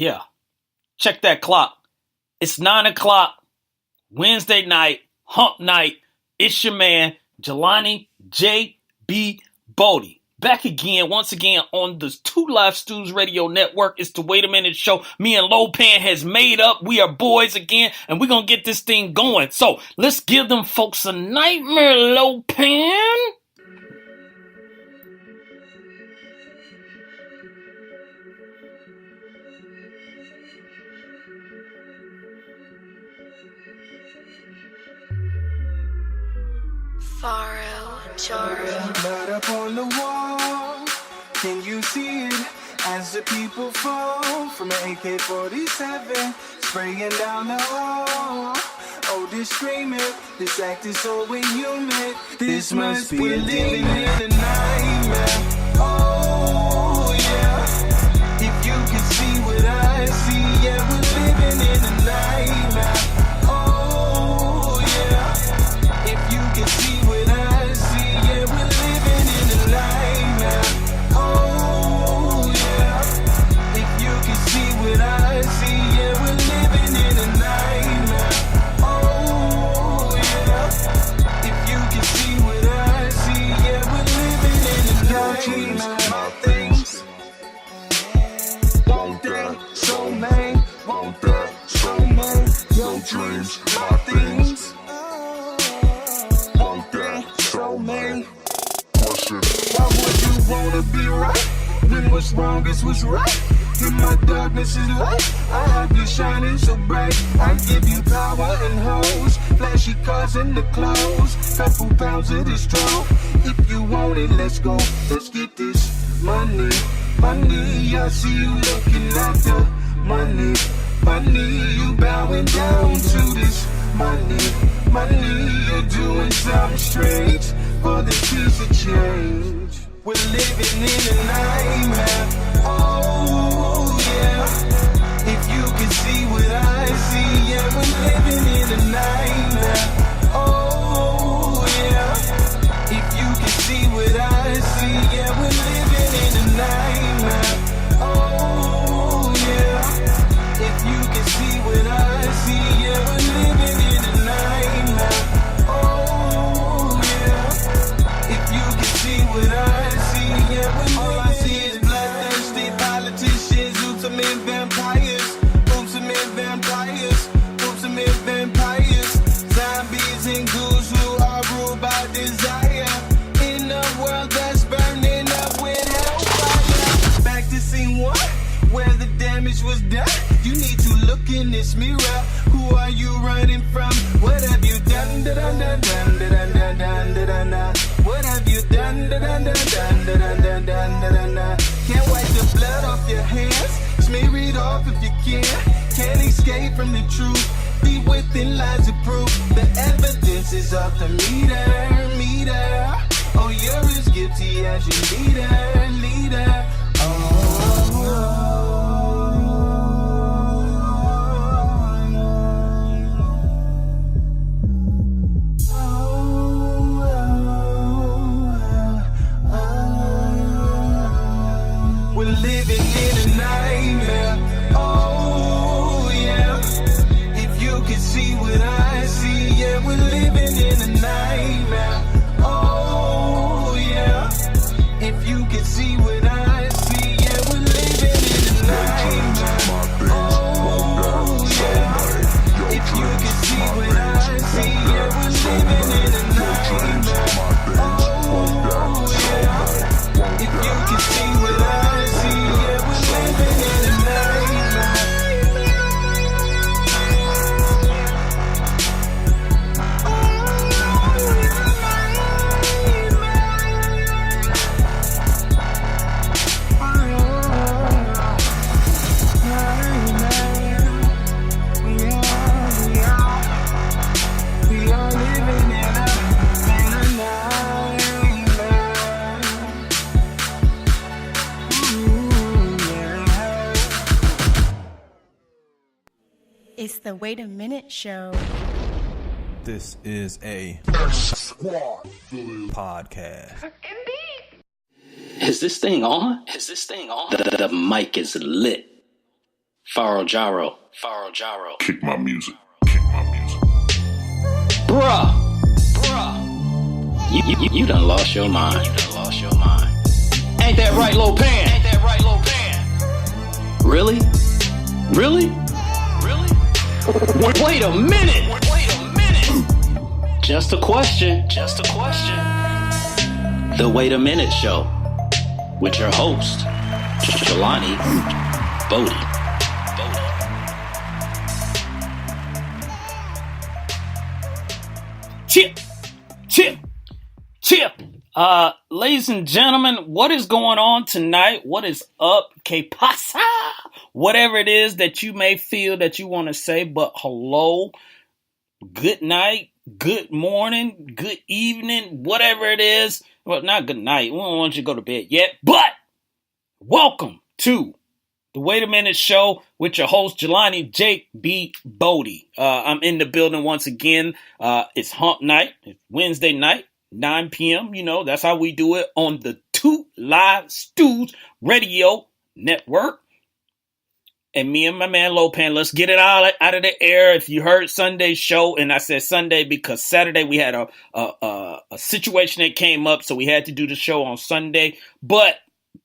Yeah, check that clock. It's 9 o'clock, Wednesday night, hump night. It's your man, Jelani J.B. Bodie. Back again, once again, on the Two Live Stews Radio Network. It's the Wait a Minute show. Me and Lopan has made up. We are boys again, and we're going to get this thing going. So, let's give them folks a nightmare, Lopan. Blood up on the wall, can you see it? As the people fall from an AK-47, spraying down the hall. Oh, this screaming, this act is so inhuman. This must be living in a nightmare. Oh, yeah. If you can see what I see, yeah, we're living in a nightmare. Oh, yeah. If you can see what I see, yeah, we're living in a nightmare. Oh, yeah. If you can see what I see, yeah, we're living in a nightmare. Oh, yeah. If you can see what I see, yeah, we're living in a nightmare. My things won't that so man, won't that so man. Your dreams, my things won't that so man. Why would you wanna be right when what's wrong is what's right? In my darkness is light. I have you shining so bright. I give you power and hoes, flashy cars and the clothes, couple pounds of this dough. If you want it, let's go. Let's get this money, money. I see you looking at the money, money. You bowing down to this money, money. You're doing something strange for this piece of change. We're living in a nightmare. Oh, yeah. If you can see what I see, yeah, we're living in a nightmare. Oh, yeah. If you can see what I see, yeah, we're living in a nightmare. Oh, yeah. If you can see what I see, yeah, we're living in a nightmare. Oh, yeah. If you can see what I see, yeah, all I see is bloodthirsty politicians, ultimate vampires, ultimate vampires, ultimate vampires, zombies and ghouls who are ruled by desire, in a world that's burning up with hellfire. Back to scene one, where the damage was done. You need to look in this mirror. Who are you running from? What have you done? What have you done? Can't wipe the blood off your hands. Smear it off if you can. Can't escape from the truth. Be within lies of proof. The evidence is off the meter. Oh, you're as guilty as your leader. Oh. We're living in a nightmare. Oh, yeah. If you can see what I see, yeah, we're living in a nightmare. Oh, yeah. If you can see what I see, yeah, we're living in a nightmare. Oh, yeah. If you can see what I see, yeah, we're living in a nightmare. Oh, yeah. If you can see what I see, yeah, we're living in a nightmare. We are living in a It's the Wait a Minute show. This is a Squad podcast. Is this thing on? The mic is lit. Faro Gyro. Faro Gyro. Kick my music. Kick my music. Bruh. You done lost your mind. Ain't that right, Lil Pan? Really? Wait a minute. Just a question. The Wait a Minute Show with your host, Jelani Bodie. Chip. Ladies and gentlemen, what is going on tonight? What is up? Que pasa? Whatever it is that you may feel that you want to say, but hello, good night, good morning, good evening, whatever it is. Well, not good night. We don't want you to go to bed yet, but welcome to the Wait a Minute Show with your host, Jelani J.B. Bodie. I'm in the building once again. It's hump night. It's Wednesday night, 9 p.m. You know, that's how we do it on the Two Live Stews Radio Network. And me and my man Lopan, let's get it out of the air. If you heard Sunday's show, and I said Sunday because Saturday we had a situation that came up, so we had to do the show on Sunday. But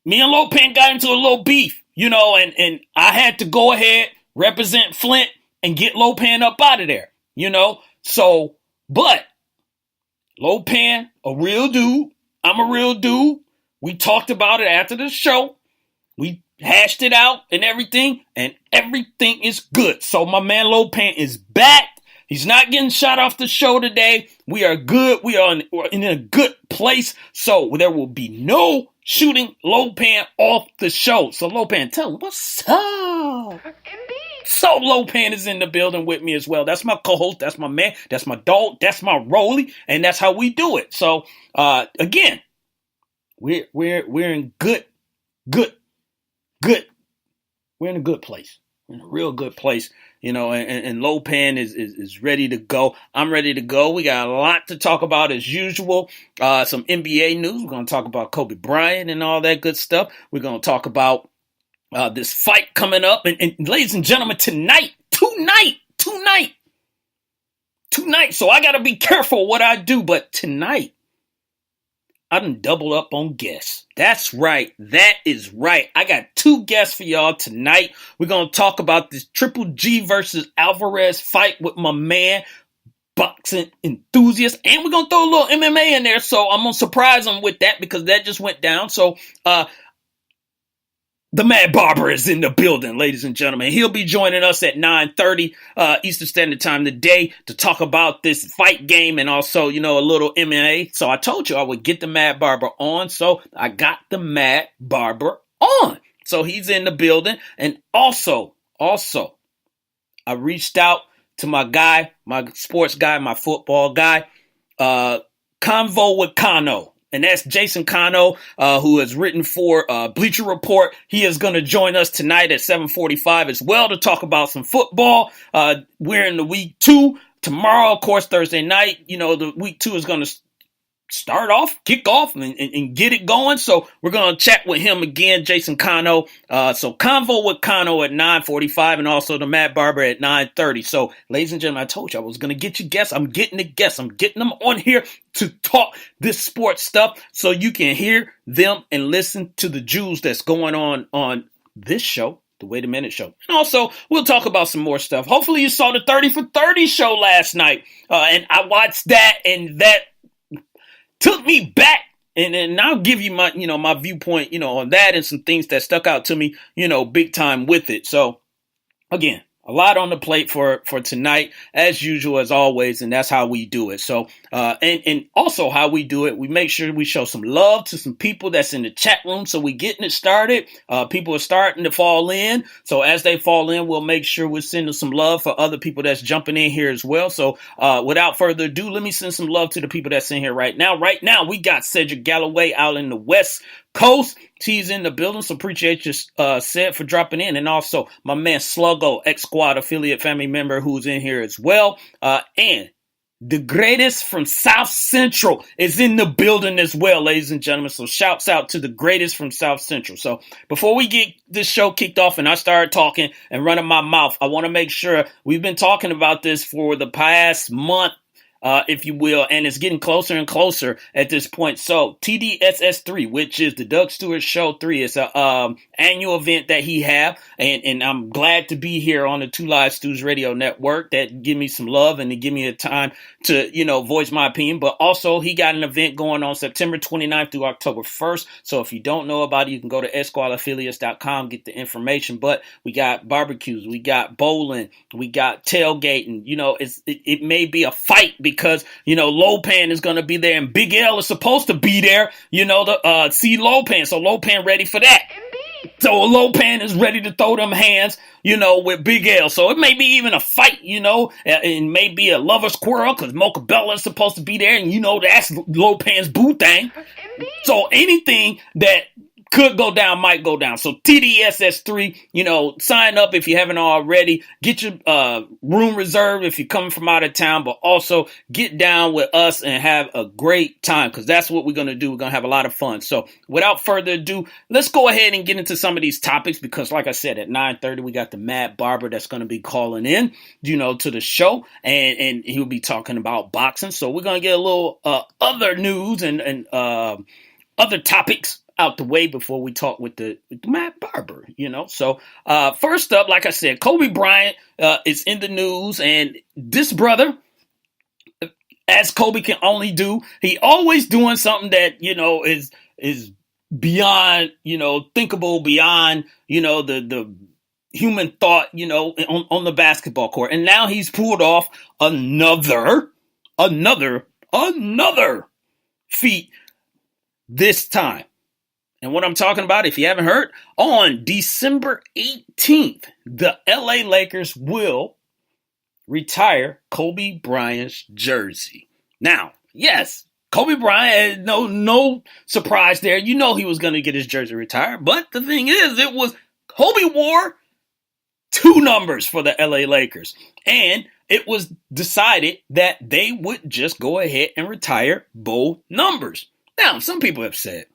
me and Lopan got into a little beef, you know, and I had to go ahead, represent Flint, and get Lopan up out of there, you know. So, but Lopan, a real dude, I'm a real dude. We talked about it after the show. We hashed it out and everything is good. So my man Lopan is back. He's not getting shot off the show today. We are good. We're in a good place. So there will be no shooting Lopan off the show. So Lopan, tell him what's up. Indeed. So Lopan is in the building with me as well. That's my co-host. That's my man. That's my dog. That's my Rolly. And that's how we do it. So again, we're in good. We're in a good place. We're in a real good place, you know, and Lopan is ready to go. I'm ready to go. We got a lot to talk about as usual. Some NBA news. We're going to talk about Kobe Bryant and all that good stuff. We're going to talk about this fight coming up. And ladies and gentlemen, tonight. So I got to be careful what I do. But tonight, I done doubled up on guests. That's right. That is right. I got two guests for y'all tonight. We're going to talk about this Triple G versus Alvarez fight with my man, boxing enthusiast. And we're going to throw a little MMA in there. So I'm going to surprise them with that because that just went down. So, the Mad Barber is in the building, ladies and gentlemen. He'll be joining us at 9:30 Eastern Standard Time today to talk about this fight game and also, you know, a little MMA. So I told you I would get the Mad Barber on. So I got the Mad Barber on. So he's in the building. And also, I reached out to my guy, my sports guy, my football guy, Convo with Kano. And that's Jason Cano, who has written for Bleacher Report. He is going to join us tonight at 7:45 as well to talk about some football. We're in the week 2. Tomorrow, of course, Thursday night, you know, the week 2 is going to kick off and get it going. So we're going to chat with him again, Jason Cano. So Convo with Cano at 9:45 and also the Mad Barber at 9:30. So ladies and gentlemen, I told you I was going to get you guests. I'm getting the guests. I'm getting them on here to talk this sports stuff so you can hear them and listen to the Jews that's going on this show, the Wait a Minute Show. And also, we'll talk about some more stuff. Hopefully you saw the 30 for 30 show last night. And I watched that and that took me back, and I'll give you my, you know, my viewpoint, you know, on that and some things that stuck out to me, you know, big time with it. So again, a lot on the plate for tonight, as usual, as always, and that's how we do it. So, and also how we do it, we make sure we show some love to some people that's in the chat room. So we getting it started. People are starting to fall in. So as they fall in, we'll make sure we're sending some love for other people that's jumping in here as well. So, without further ado, let me send some love to the people that's in here right now. Right now, we got Cedric Galloway out in the West Coast. He's in the building, so appreciate you, Sid, for dropping in. And also my man Sluggo, X-Squad affiliate family member who's in here as well. And The greatest from South Central is in the building as well, ladies and gentlemen. So shouts out to the greatest from South Central. So before we get this show kicked off and I start talking and running my mouth, I want to make sure we've been talking about this for the past month, if you will, and it's getting closer and closer at this point. So TDSS3, which is the Doug Stewart Show 3, it's a annual event that he have, and I'm glad to be here on the Two Live Stews Radio Network that give me some love and to give me a time to, voice my opinion. But also he got an event going on September 29th through October 1st. So if you don't know about it, you can go to esqualaffiliates.com, get the information. But we got barbecues, we got bowling, we got tailgating. It may be a fight because, Lopan is going to be there and Big L is supposed to be there, to see Lopan. So Lopan ready for that. So Lopan is ready to throw them hands, with Big L. So it may be even a fight, and maybe a lover's quarrel because Mocha Bella is supposed to be there. And, that's Lopan's boo thing. So anything that could go down, might go down. So TDSS3, sign up if you haven't already. Get your room reserved if you're coming from out of town, but also get down with us and have a great time because that's what we're going to do. We're going to have a lot of fun. So without further ado, let's go ahead and get into some of these topics because like I said, at 9:30, we got the Mad Barber that's going to be calling in, to the show and he'll be talking about boxing. So we're going to get a little other news and other topics out the way before we talk with the Mad Barber, So first up, like I said, Kobe Bryant is in the news, and this brother, as Kobe can only do, he always doing something that is beyond thinkable, beyond the human thought, on the basketball court, and now he's pulled off another feat this time. And what I'm talking about, if you haven't heard, on December 18th, the LA Lakers will retire Kobe Bryant's jersey. Now, yes, Kobe Bryant, no surprise there. He was going to get his jersey retired. But the thing is, Kobe wore 2 numbers for the LA Lakers. And it was decided that they would just go ahead and retire both numbers. Now, some people have said,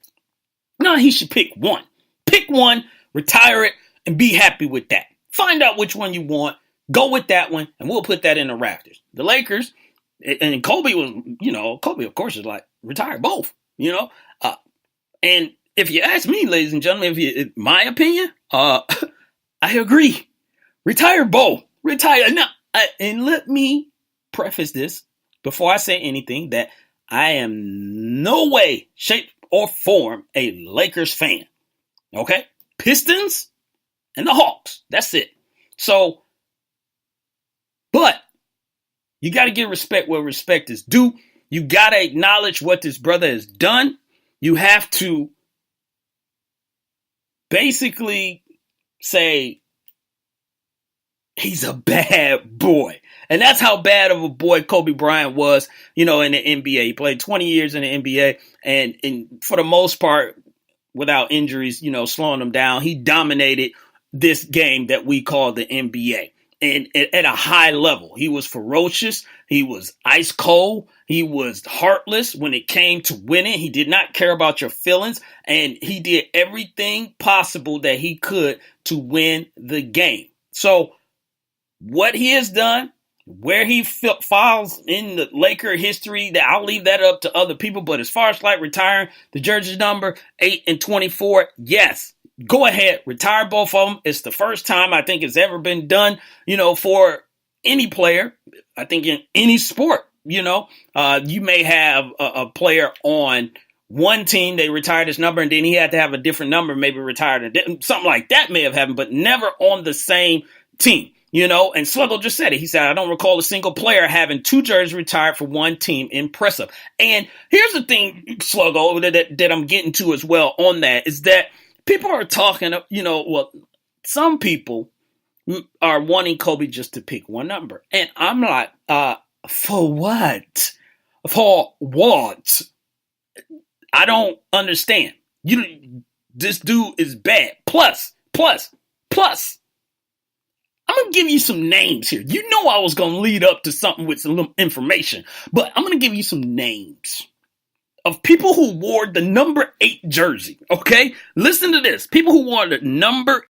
no, he should pick one. Pick one, retire it, and be happy with that. Find out which one you want. Go with that one, and we'll put that in the rafters. The Lakers, and Kobe was, Kobe, of course, is like, retire both, And if you ask me, ladies and gentlemen, my opinion, I agree. Retire both. Retire. Now, and let me preface this before I say anything that I am no way, shape, or form a Lakers fan. Okay? Pistons and the Hawks. That's it. So, but you got to give respect where respect is due. You got to acknowledge what this brother has done. You have to basically say he's a bad boy. And that's how bad of a boy Kobe Bryant was, in the NBA. He played 20 years in the NBA, and for the most part, without injuries, slowing him down, he dominated this game that we call the NBA. And at a high level, he was ferocious. He was ice cold. He was heartless when it came to winning. He did not care about your feelings, and he did everything possible that he could to win the game. So what he has done, where he falls in the Laker history, that I'll leave that up to other people. But as far as like retiring the jersey number 8 and 24, yes, go ahead, retire both of them. It's the first time I think it's ever been done, for any player. I think in any sport, you may have a player on one team, they retired his number, and then he had to have a different number, maybe retired. Something like that may have happened, but never on the same team. And Sluggo just said it. He said, I don't recall a single player having 2 jerseys retired for one team. Impressive. And here's the thing, Sluggo, that I'm getting to as well on that is that people are talking, some people are wanting Kobe just to pick one number. And I'm like, for what? For what? I don't understand. This dude is bad. Plus, I'm going to give you some names here. You know I was going to lead up to something with some little information, but I'm going to give you some names of people who wore the number 8 jersey, okay? Listen to this. People who wore the number